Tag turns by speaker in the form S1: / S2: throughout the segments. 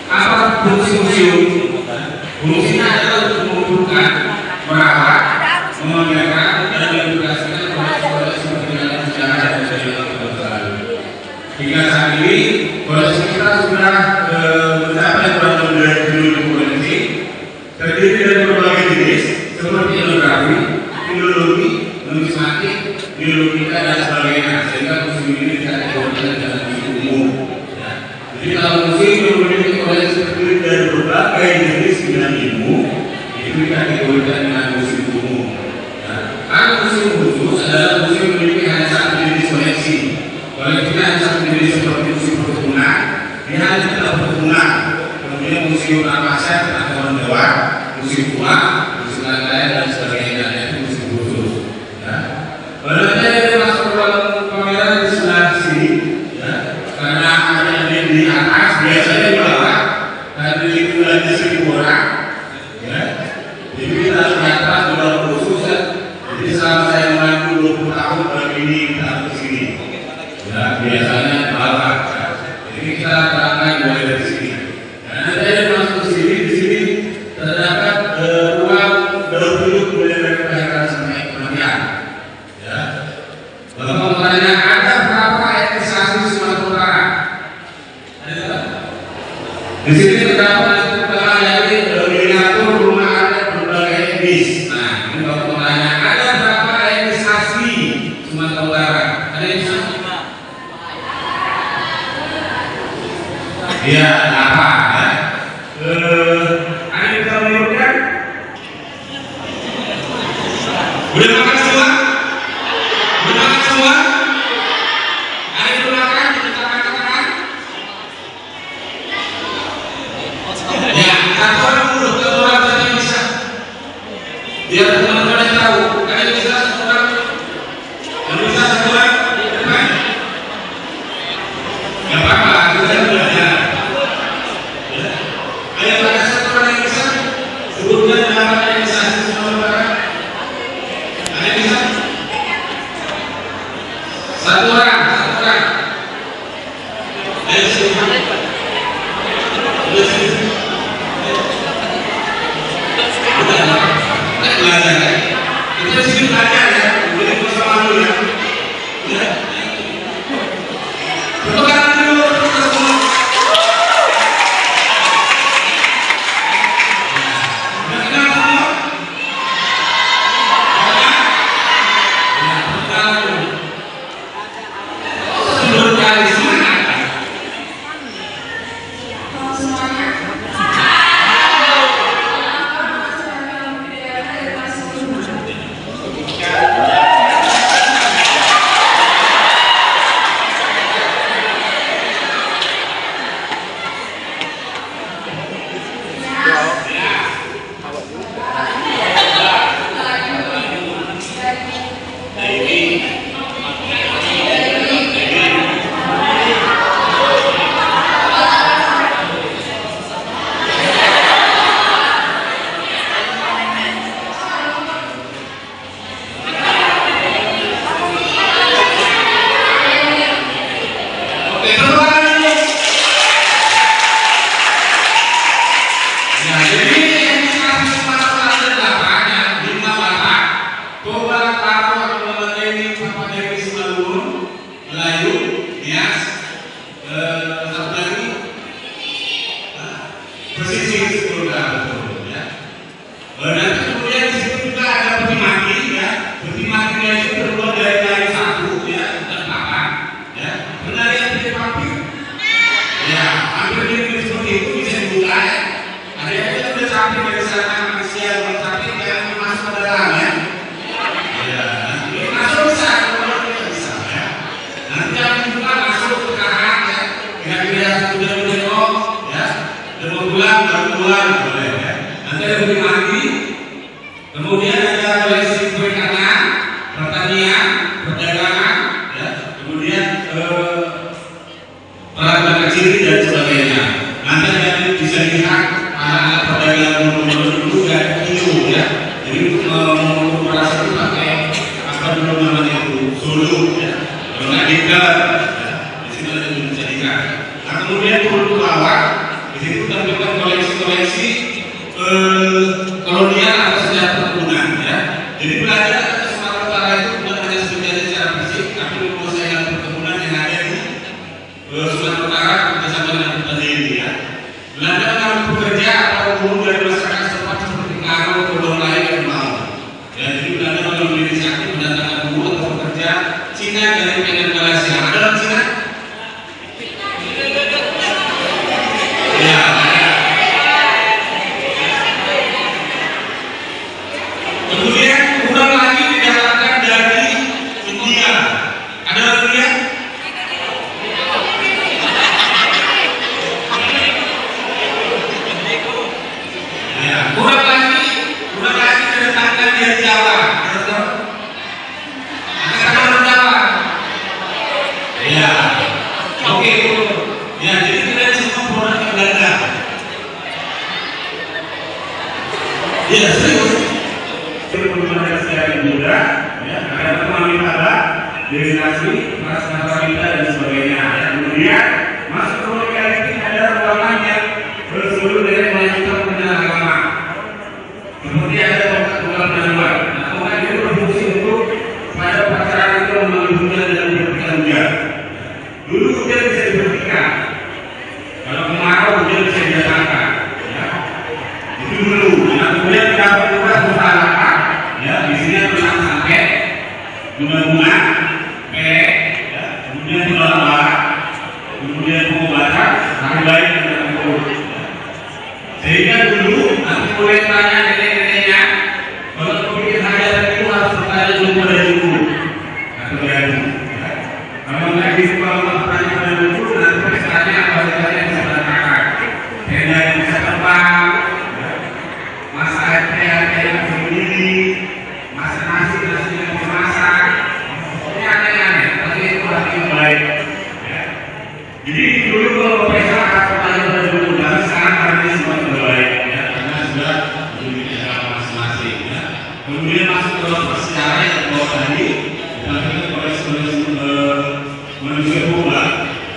S1: Apa fungsi museum? Fungsinya adalah untuk mengumpulkan, merawat, memelihara dan mengedukasikan koleksi peninggalan sejarah dan budaya masa lalu. Hingga saat ini koleksi kita sudah mencapai kurang lebih 2.000 koleksi, terdiri dari berbagai jenis seperti etnografi, filologi, numismatik, biologika dan sebagainya. Sehingga museum ini tidak dikelola dalam museum umum. Jadi kalau museum yang memiliki koleksi terdiri dari berbagai jenis bidang ilmu, itu dikategorikan dengan museum umum. Kalau museum khusus adalah museum yang memiliki hanya satu jenis koleksi. Koleksinya hanya satu jenis seperti museum perkebunan, dia hanya tidak perkebunan. Kemudian museum Armasa tentang hewan hewan, museum uang, museum lain-lain dan sebagainya. Itu museum khusus. Kalau kita masuk ke dalam pameran di sebelah sini, karena ada di atas biasanya di bawah, karena di bulannya 1.000 orang. Jadi kita di atas di bawah khusus. Jadi selama saya mengaku 20 tahun baru ini kita harus ke sini. Biasanya di bawah. Jadi kita terangkan mulai dari sini. Karena saya masuk ke sini, di sini terdapat ruang berpuluh mulai dari kelahiran sampai kematian. Bapak bertanya, ada berapa etnisasi Sumatera Utara? Di sini terdapat miniatur rumah adat berbagai etnis. Nah, ini bapak bertanya, ada berapa etnis asli Sumatera Utara? Ada etnis asli? Iya, apa? Ada yang bisa menurutkan? Udah makan semua? Udah makan semua? Ada yang makan? Kita makan? Ya, satu orang dulu, satu orang saja yang bisa. Biar teman-teman yang tahu. Ada yang bisa satu orang? Yang bisa satu orang? Depan? Gak apa-apa, kita belajar. Ada satu orang yang bisa? Sebutkan nama yang bisa di Sumatera Utara. Ada yang bisa? Satu orang, satu orang. Ayo sini. Ayo sini. Kita belajar ya. Kita sini belajar ya. Boleh bersama dulu ya. Tepuk tangan dulu kita semua. Udah kenal semua? Sebelum kali semangat. Kemudian ada koleksi perikanan, pertanian, perdagangan, kemudian peralatan kecil dan sebagainya. Nanti akan bisa lihat anak-anak perdagangan dulu dan itu ya. Jadi untuk mengoperasi itu pakai apa dulu namanya itu solo ya. Kalau nggak diker, di sini ada bisa dilihat. Nah kemudian produk lawak Di situ terdapat koleksi-koleksi kolonial atau sejarah perkebunan ya. Jadi belajar ke Sumatera Utara itu bukan hanya sekedar secara fisik, tapi penguasaan perkebunan yang ada di Sumatera Utara bersama dengan petani ini ya. Belanda mengambil pekerja atau buruh dari masyarakat setempat seperti Karo, Kodong lain dan Mau. Ya, jadi Belanda mengambil inisiatif mendatangkan buruh atau pekerja Cina dari Penang Malaysia. Ada orang Cina? Ya. Kemudian kurang lagi didatangkan dari India. Ada orang India? Ya, kurang lagi didatangkan dari Jawa. Ada orang Jawa? Ya. Oke. Ya, jadi kita semua produk Belanda. Ya, serius. Perkembangan sejarah juga, ya, ada teman kita, destinasi, masyarakat kita dan sebagainya. Ya. Kemudian masuk ke lokalitas ada ruangan yang berseluruh dari melanjutkan pendidikan agama. Seperti ada tongkat penjual. Nah, tongkat itu berfungsi untuk pada upacara itu memanggil hujan dan memberikan hujan. Dulu hujan bisa diberhentikan. Kalau kemarau hujan bisa didatangkan. Ya. Itu dulu. Nah, kemudian dapat juga usaha. Ya, di sini ada sampai bunga-bunga, pelek, ya, kemudian bola-bola, kemudian pengobatan, hari baik dan buruk. Ya. Sehingga dulu nanti boleh tanya nenek-neneknya, kalau kepikir hajatan itu harus bertanya dulu pada ibu atau pada ibu. Ya. Kalau nggak bisa kalau bertanya pada ibu, nanti misalnya apa saja yang bisa berkata, tenda yang bisa terbang, ya. Masa yang sendiri. Masak nasi yang dimasak, ini aneh-aneh, tapi itu hati yang baik. Ya. Jadi dulu kalau pesta katanya sudah dulu, tapi sekarang hari semua sudah baik, ya, karena sudah memiliki agama masing-masing. Ya. Kemudian masuk ke sejarah yang bawah tadi, dilakukan oleh manusia purba,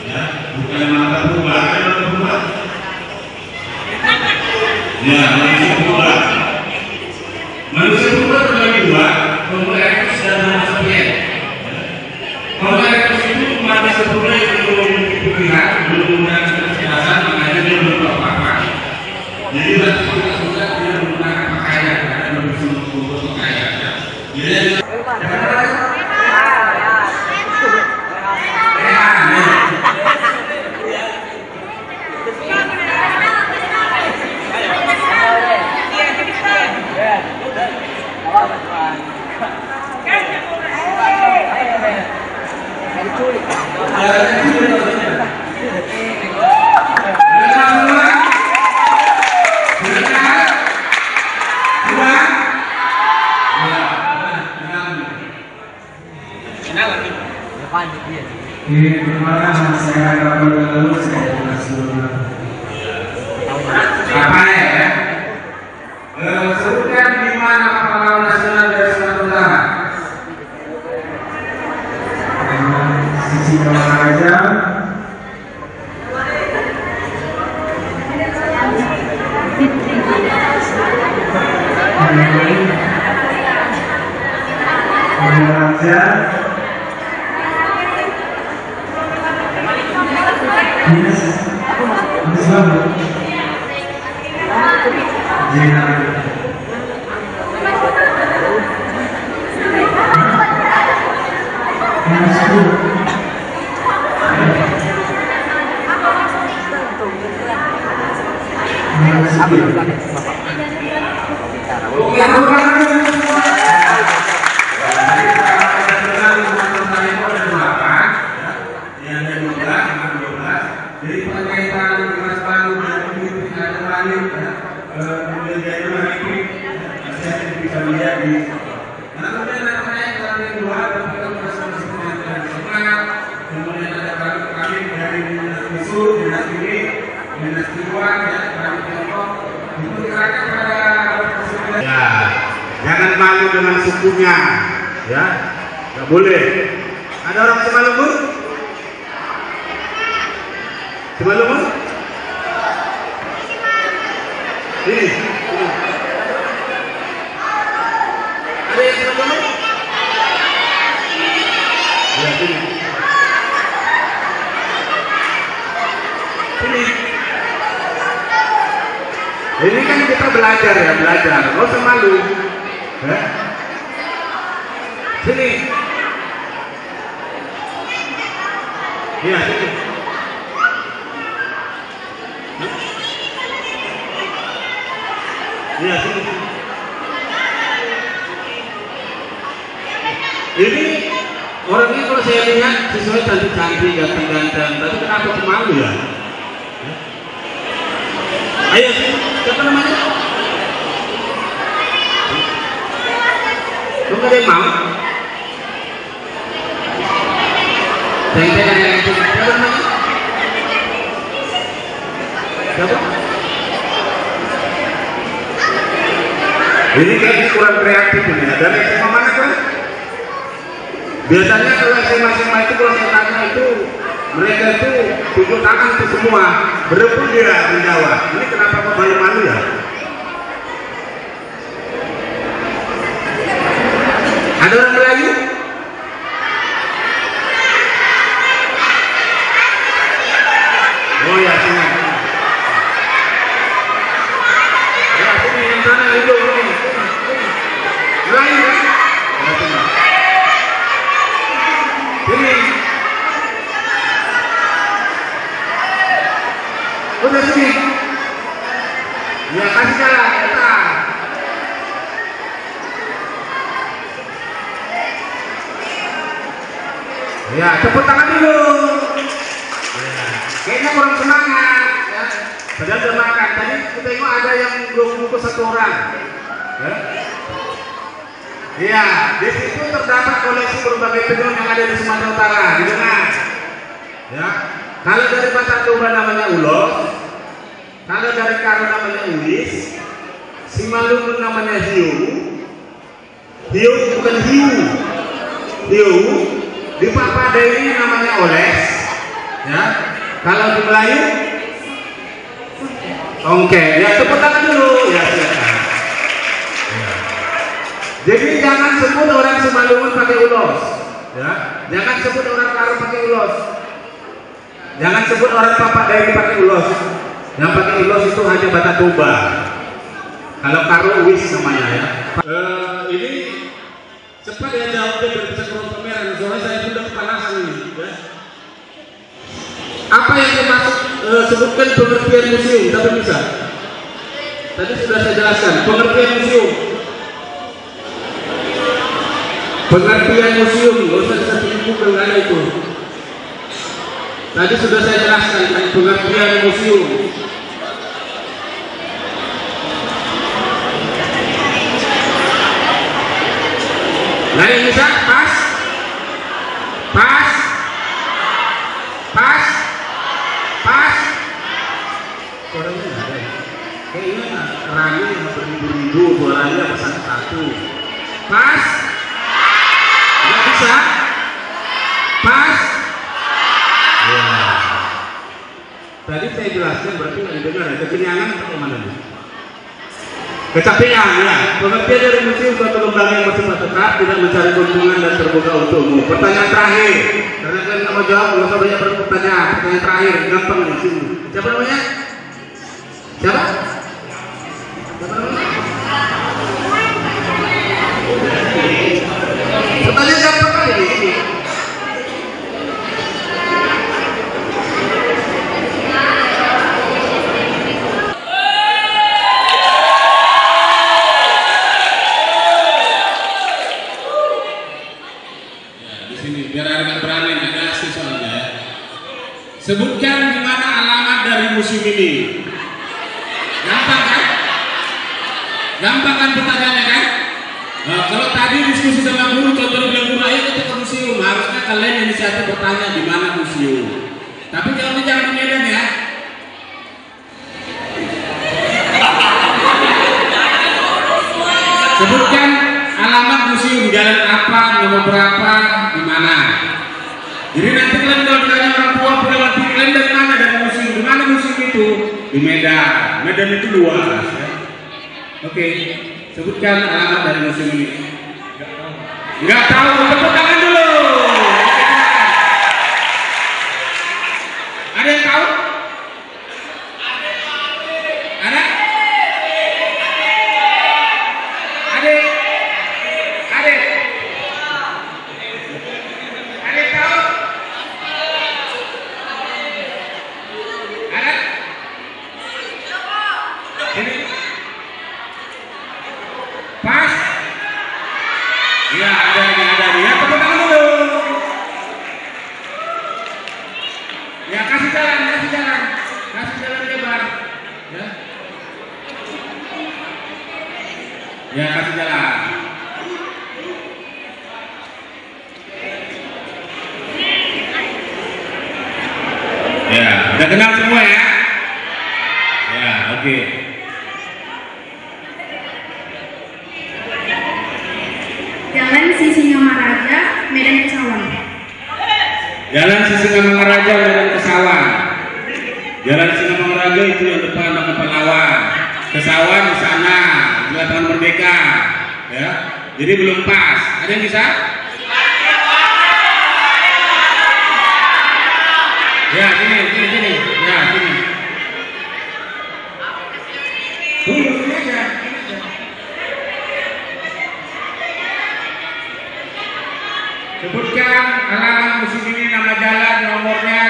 S1: ya, bukan mata purba, ada mata purba. Ya, manusia purba. Manusia purba terbagi dua, Homo erectus dan Homo sapiens. Homo erectus itu manusia purba yang belum memiliki pikiran, belum menggunakan kecerdasan, makanya dia belum tahu apa-apa. Jadi berarti kita sudah tidak menggunakan pakaian, karena belum bisa membuat pakaian. Jadi
S2: Terima kasih saya dulu saya apa ya? Sebutkan di mana pahlawan nasional dari Sumatera Utara? Sisi Olahraga, Olahraga. Jangan malu dengan sukunya, ya, nggak boleh. Ada orang Simalungun? Simalungun? Sini. Ada yang sama kamu? Ya, sini. Sini. Ini kan kita belajar ya, belajar. Nggak usah malu. Ya. Sini. Iya, sini. Iya, sini. Ini orangnya kalau saya lihat sesuai cantik-cantik, ganteng-ganteng, tapi kenapa malu ya? Ayo, siapa namanya? Lu nggak ada yang mau? Siapa namanya? Siapa? Ini kayaknya kurang kreatif ini. Dan SMA mana kan? Biasanya kalau SMA itu kalau saya tanya itu mereka itu tunjuk tangan itu semua berebut dia menjawab. Ini kenapa kok malu-malu ya? Ada orang Melayu? Oh ya, sini. Ya, sini yang sana itu. Melayu kan? Sini. Udah sini. Ya, kasih jalan, kita. Ya, tepuk tangan dulu. Ya. Kayaknya kurang semangat. Ya. Padahal udah makan. Tadi kita tengok ada yang belum bungkus satu orang. Ya. Ya, di situ terdapat koleksi berbagai tenun yang ada di Sumatera Utara. Didengar. Ya. Kalau dari Batak Toba namanya ulos, kalau dari Karo namanya ulis, Simalungun namanya hiu, hiu bukan hiu, hiu, di Papada ini namanya oles, ya. Kalau di Melayu, ongke, ya tepuk tangan dulu, ya silakan. Ya. Jadi jangan sebut orang Simalungun pakai ulos, ya. Jangan sebut orang Karo pakai ulos. Jangan sebut orang Papada ini pakai ulos. Yang pakai ulos itu hanya Batak Toba. Kalau Karo wis namanya ya. Ini cepat ya jawabnya biar bisa turun pameran. Soalnya saya sudah kepanasan ini. Ya. Apa yang dimaksud sebutkan pengertian museum? Tapi bisa. Tadi sudah saya jelaskan pengertian museum. Pengertian museum, nggak usah disebut buku nggak ada itu. Tadi sudah saya jelaskan pengertian museum. Nah ini bisa pas, pas, pas, pas. Suaranya nggak ada. Kayaknya orangnya yang beribu-ribu, suaranya pesan satu. Pas, nggak bisa. Pas. Ya. Tadi saya jelaskan berarti nggak didengar ya. Kekenyangan atau mana nih? Kecapean ya. Pengertian dari museum suatu lembaga yang bersifat tetap, tidak mencari keuntungan dan terbuka untuk umum. Pertanyaan terakhir, karena kalian nggak mau jawab, nggak usah banyak pertanyaan. Pertanyaan terakhir, gampang nih sini. Siapa namanya? Siapa? Siapa namanya? Pertanyaan gampang kali di sini. Sebutkan di mana alamat dari museum ini. Gampang kan? Gampang kan pertanyaannya kan? Nah, kalau tadi diskusi sama guru, contohnya bilang guru ayo kita ke museum, harusnya kalian inisiatif bertanya di mana museum. Tapi jawabnya jangan di Medan ya. Sebutkan alamat museum, jalan apa, nomor berapa, di mana. Jadi nanti kalian kalau ditanya orang tua punya waktu kalian dari mana, dari museum, di mana museum ini?
S1: itu? Di Medan. Medan itu luas. Ya. Oke, sebutkan alamat dari museum ini. Nggak tahu, tepuk tangan dulu. Ada yang tahu? Ada? Ada? Ada? Ada yang tahu? Ada? Ini? Pas? Iya, ada nih. Ya, tepuk tangan dulu. Ya, kasih jalan lebar. Ya. Ya, kasih jalan. Ya, udah kenal semua ya? Ya, oke.
S3: Jalan Sisingamaraja, Medan Kesawan.
S1: Jalan Sisingamaraja, Medan Kesawan. Jalan Sisingamaraja itu yang depan Taman Pahlawan. Kesawan di sana, di Taman Merdeka. Ya, jadi belum pas. Ada yang bisa? Ya, sini. Ya, sini. Tunggu, ini aja. Sebutkan alamat museum ini, nama jalan, nomornya.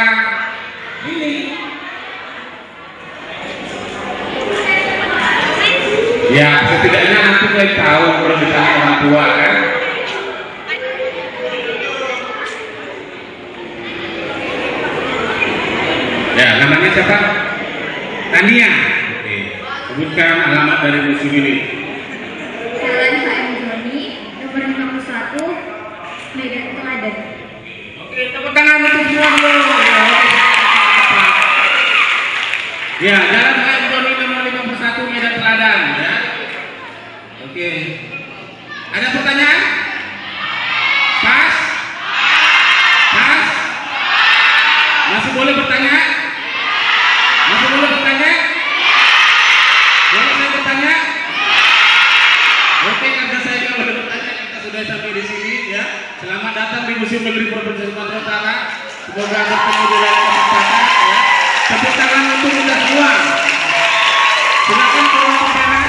S1: Ini. Ya, setidaknya nanti kalian tahu kalau ditanya orang tua kan. Ya, namanya siapa? Tania. Oke. Sebutkan alamat dari museum ini.
S3: Jalan HM Joni, nomor 51, Medan Teladan.
S1: Oke, tepuk tangan untuk semua dulu. Ya, jalan HM Joni nomor 51, Medan Teladan. Ya. Oke. Ada pertanyaan? Pas? Pas? Masih boleh bertanya? Masih boleh bertanya? Boleh saya bertanya? Oke, karena saya nggak boleh bertanya, kita sudah sampai di sini ya. Selamat datang di Museum Negeri Provinsi Sumatera Utara. Semoga bertemu di lain kesempatan ya. Tepuk tangan untuk kita semua. Silakan keluar kamera.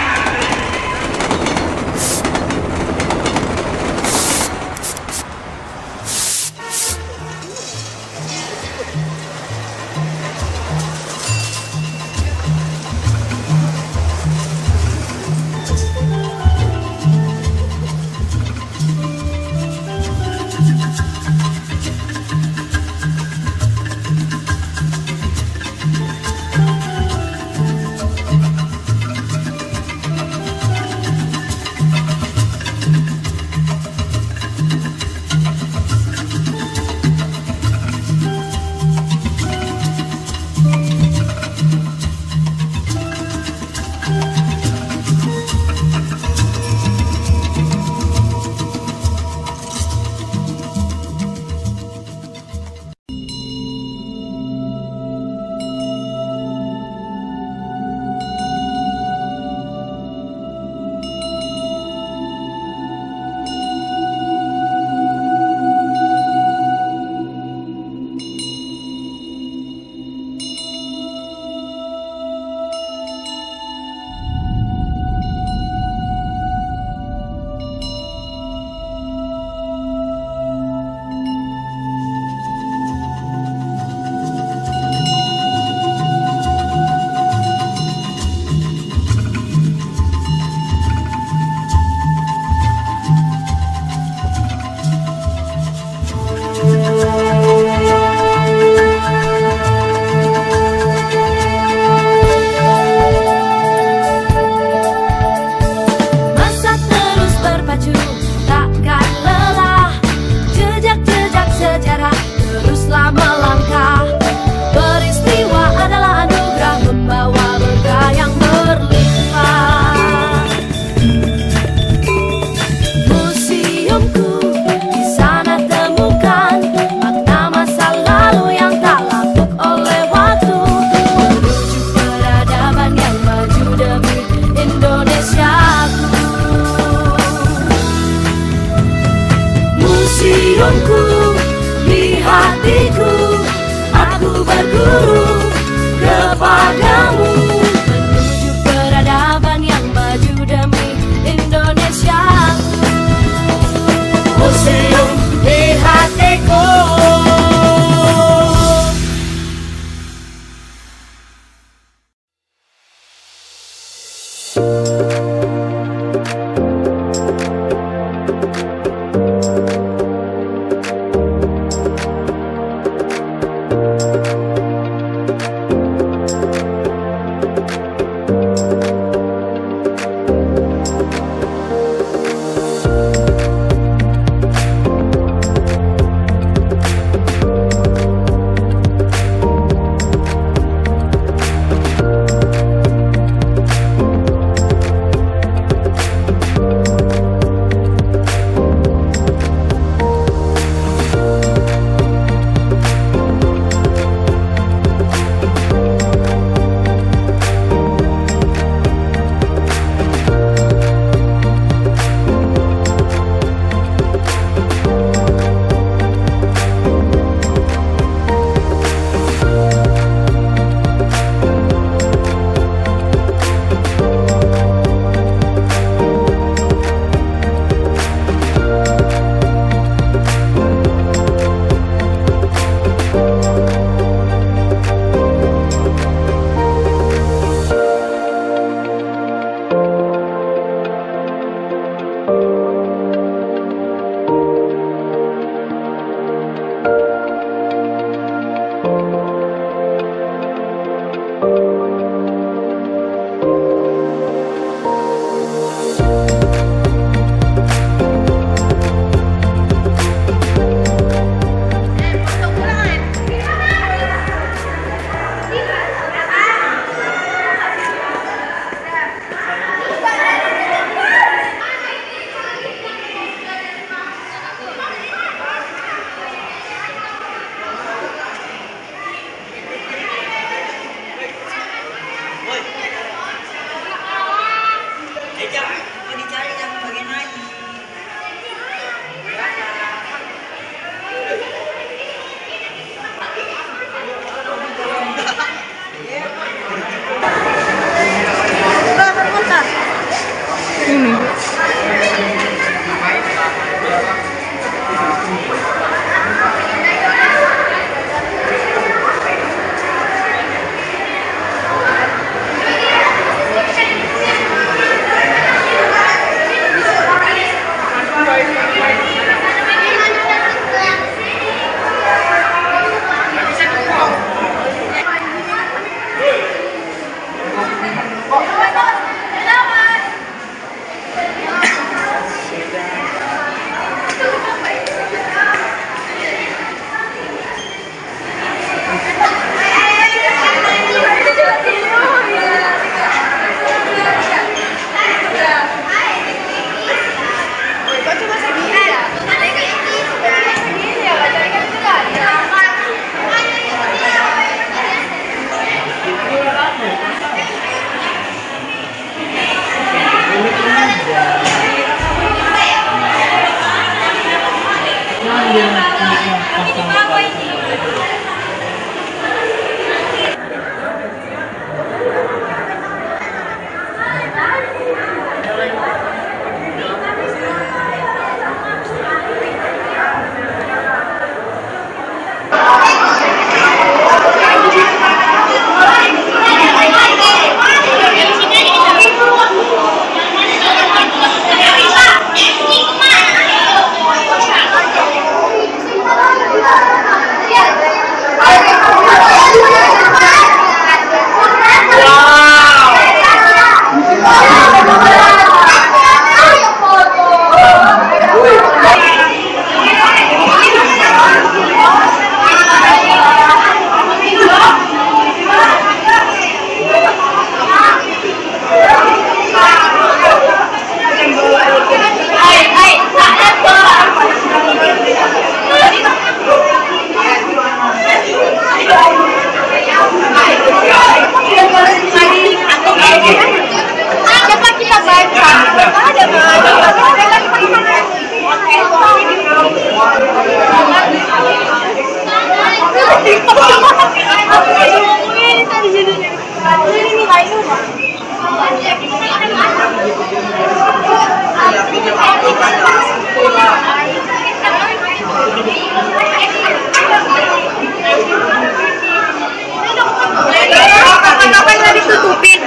S3: Kapan-kapan nggak ditutupin?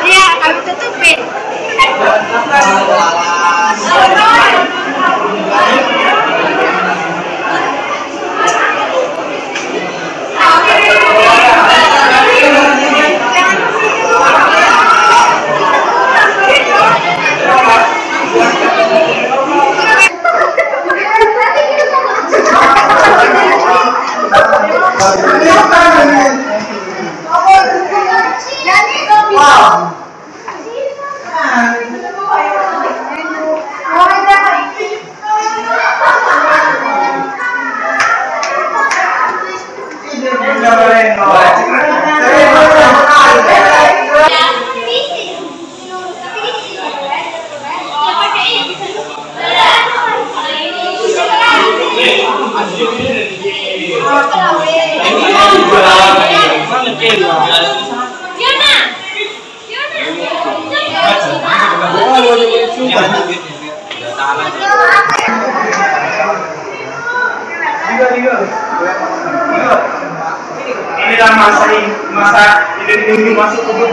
S3: Iya, harus tutupin.
S4: Inilah masa ini masuk kubur.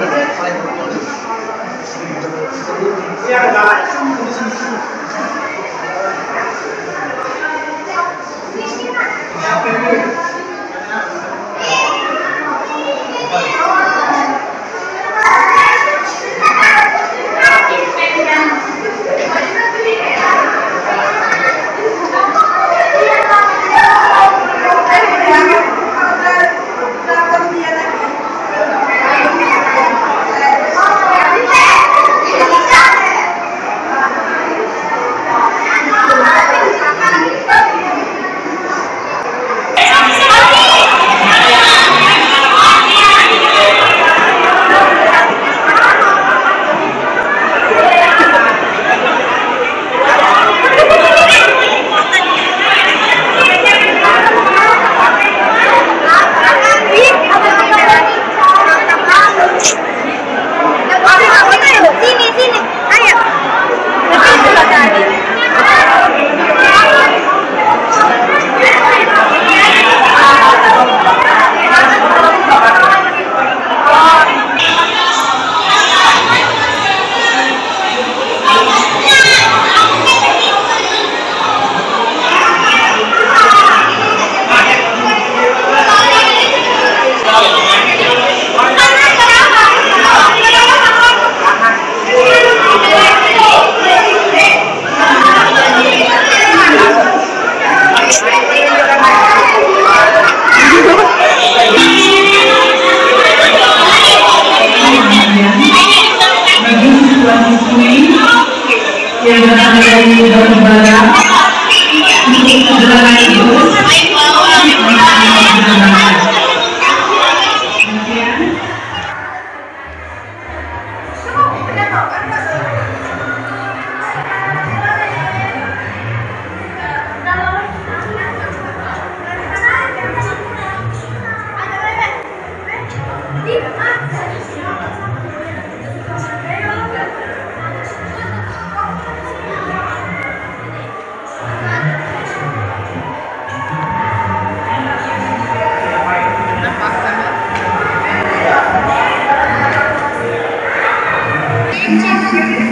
S5: Yang berasal dari Jawa Barat untuk gerakan itu
S3: Thank you.